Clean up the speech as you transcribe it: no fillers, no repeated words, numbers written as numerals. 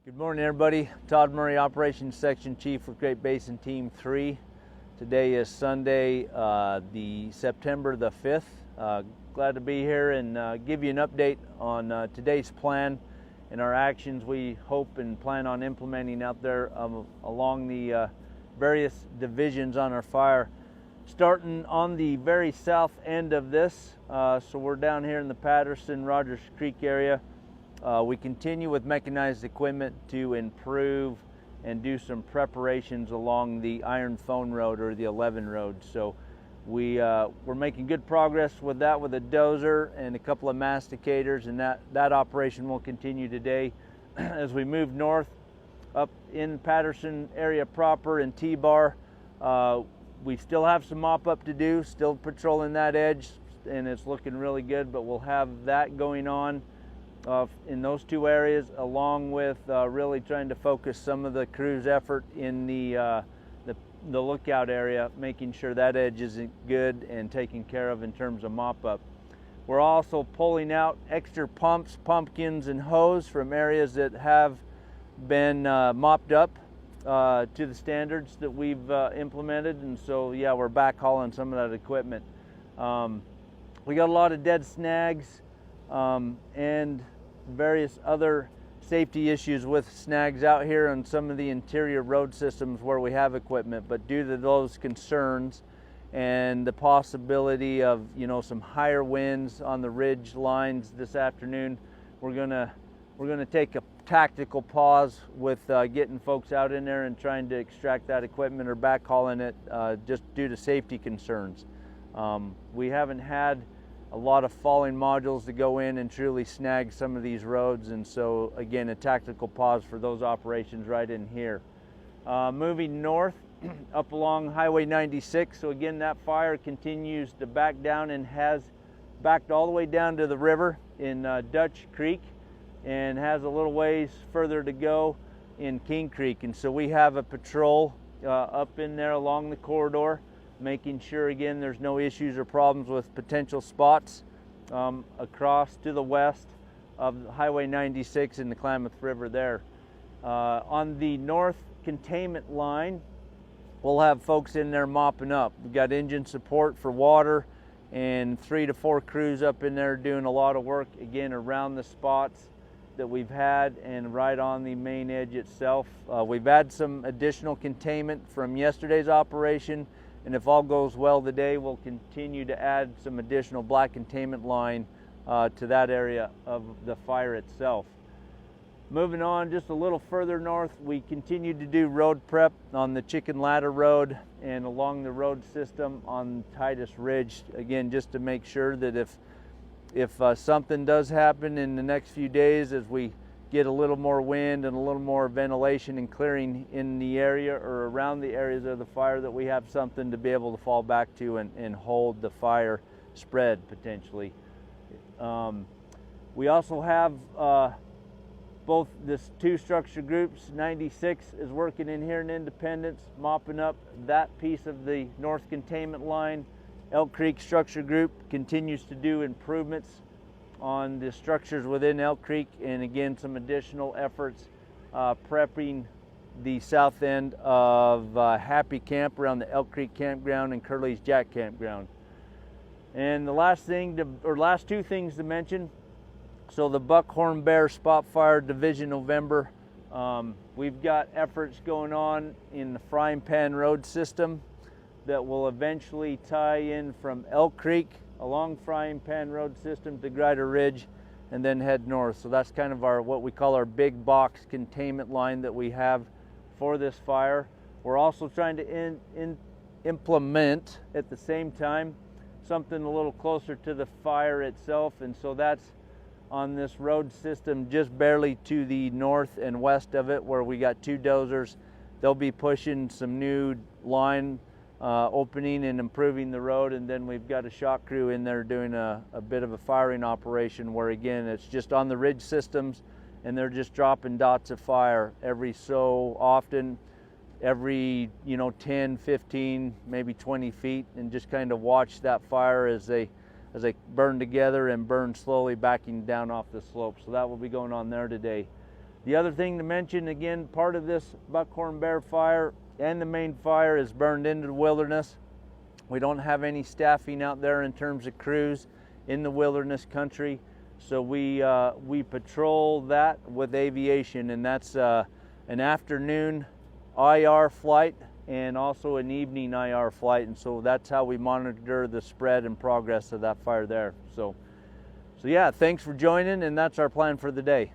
Good morning, everybody. Todd Murray, Operations Section Chief for Great Basin Team 3. Today is Sunday, the September the 5th. Glad to be here and give you an update on today's plan and our actions we hope and plan on implementing out there along the various divisions on our fire. Starting on the very south end of this, so we're down here in the Patterson, Rogers Creek area. We continue with mechanized equipment to improve and do some preparations along the Iron Phone Road or the 11 Road. So we're making good progress with that with a dozer and a couple of masticators, and that operation will continue today. As we move north up in Patterson area proper and T-Bar, we still have some mop up to do, still patrolling that edge, and it's looking really good, but we'll have that going on in those two areas, along with really trying to focus some of the crew's effort in the lookout area, making sure that edge is good and taken care of in terms of mop up. We're also pulling out extra pumps, pumpkins, and hose from areas that have been mopped up to the standards that we've implemented, and so yeah, we're backhauling some of that equipment. We got a lot of dead snags and various other safety issues with snags out here on some of the interior road systems where we have equipment, but due to those concerns and the possibility of some higher winds on the ridge lines this afternoon, we're gonna take a tactical pause with getting folks out in there and trying to extract that equipment or backhauling it just due to safety concerns. We haven't had a lot of falling modules to go in and truly snag some of these roads, and so again, a tactical pause for those operations right in here. Moving north up along Highway 96, so again, that fire continues to back down and has backed all the way down to the river in Dutch Creek and has a little ways further to go in King Creek, and so we have a patrol up in there along the corridor, making sure again there's no issues or problems with potential spots across to the west of Highway 96 in the Klamath River there. On the north containment line, we'll have folks in there mopping up. We've got engine support for water and 3 to 4 crews up in there doing a lot of work again around the spots that we've had and right on the main edge itself. We've had some additional containment from yesterday's operation, and if all goes well today, we'll continue to add some additional black containment line to that area of the fire itself. Moving on just a little further north, we continue to do road prep on the Chicken Ladder Road and along the road system on Titus Ridge, again just to make sure that if something does happen in the next few days as we get a little more wind and a little more ventilation and clearing in the area or around the areas of the fire, that we have something to be able to fall back to and hold the fire spread potentially. We also have both this 2 structure groups. 96 is working in here in Independence, mopping up that piece of the north containment line. Elk Creek Structure Group continues to do improvements on the structures within Elk Creek, and again some additional efforts prepping the south end of Happy Camp around the Elk Creek Campground and Curly's Jack Campground. And the last 2 things to mention, so the Buckhorn Bear Spot Fire Division November, we've got efforts going on in the Frying Pan Road system that will eventually tie in from Elk Creek along Frying Pan Road system to Grider Ridge and then head north. So that's kind of what we call our big box containment line that we have for this fire. We're also trying to implement at the same time something a little closer to the fire itself, and so that's on this road system just barely to the north and west of it, where we got 2 dozers. They'll be pushing some new line opening and improving the road, and then we've got a shot crew in there doing a bit of a firing operation where again it's just on the ridge systems and they're just dropping dots of fire every so often, every 10, 15, maybe 20 feet, and just kind of watch that fire as they burn together and burn slowly backing down off the slope. So that will be going on there today. The other thing to mention, again, part of this buckhorn bear fire and the main fire is burned into the wilderness. We don't have any staffing out there in terms of crews in the wilderness country, so we patrol that with aviation, and that's an afternoon IR flight and also an evening IR flight, and so that's how we monitor the spread and progress of that fire there. So yeah, thanks for joining, and that's our plan for the day.